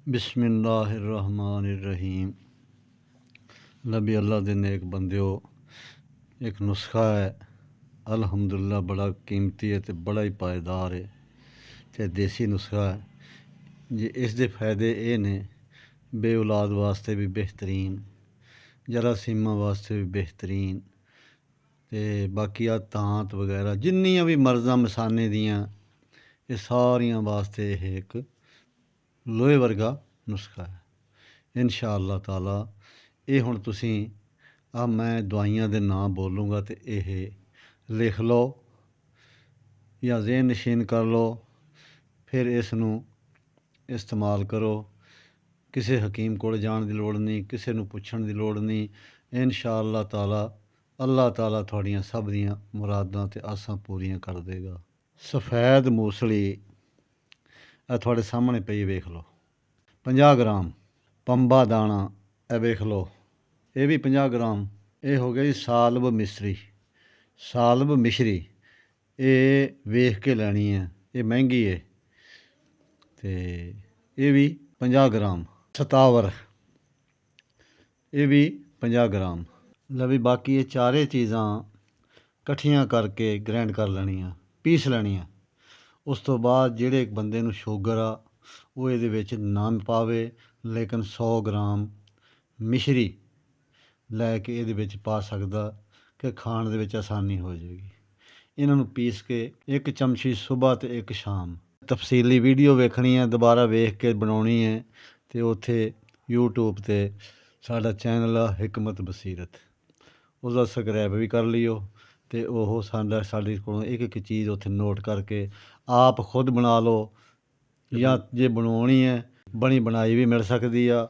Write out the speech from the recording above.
बिस्मिल्लाहिर्रहमानिर्रहीम। नबी अल्लाह दे नेक बंदिओ, एक नुस्खा है अल्हम्दुलिल्लाह बड़ा कीमती है तो बड़ा ही पायदार है ते देसी नुस्खा है जी। इस दे फायदे ये ने बे औलाद वास्ते भी बेहतरीन, जरासीमां वास्ते भी बेहतरीन ते बाकी तांत वगैरह जिन्नियां भी मर्जां मसाने दियां ये सारियां वास्ते यह एक लोहे वर्गा नुस्खा है। इंशाअल्लाह ताला ये हुण तुसीं मैं दवाइयां दे नाम बोलूँगा तो यह लिख लो या ज़हन नशीन कर लो, फिर इसनूं इस्तेमाल करो। किसी हकीम कोल जाण दी लोड़ नहीं, किसी नूं पुछण दी लोड़ नहीं। इंशाअल्लाह ताला अल्लाह ताला तुहाड़ियां सब दियां मुरादां ते आसां पूरियां कर देगा। सफ़ैद मूसली तुहाड़े सामने पई वेख लो, 50 ग्राम। पंबा दाना वेख लो, ये भी 50 ग्राम। ये हो गई सालब मिश्री, सालब मिश्री ये वेख के लैनी है, ये महंगी है तो ये भी 50 ग्राम। सतावर ये भी 50 ग्राम। लवी बाकी ये चारे चीज़ां कट्ठियां करके ग्रैंड कर लैनियां, पीस लैनियां। उस तो बाद जिहड़े बंदे नूं शूगर आ वो इहदे विच ना पावे, लेकिन 100 ग्राम मिश्री लैके इहदे विच पा सकदा कि खाण दे विच आसानी हो जाएगी। इन्हां नूं पीस के एक चमची सुबह ते एक शाम। तफसीली वीडियो वेखनी है, दोबारा वेख के बनाउणी है तो उत्थे यूट्यूब ते साडा चैनल आ हिकमत बसीरत, उसदा सबसक्राइब भी कर लिओ तो ओह साडी कोलों एक एक चीज़ उत्थे नोट करके आप खुद बना लो या जे बनवाउणी है बनी बनाई भी मिल सकदी आ।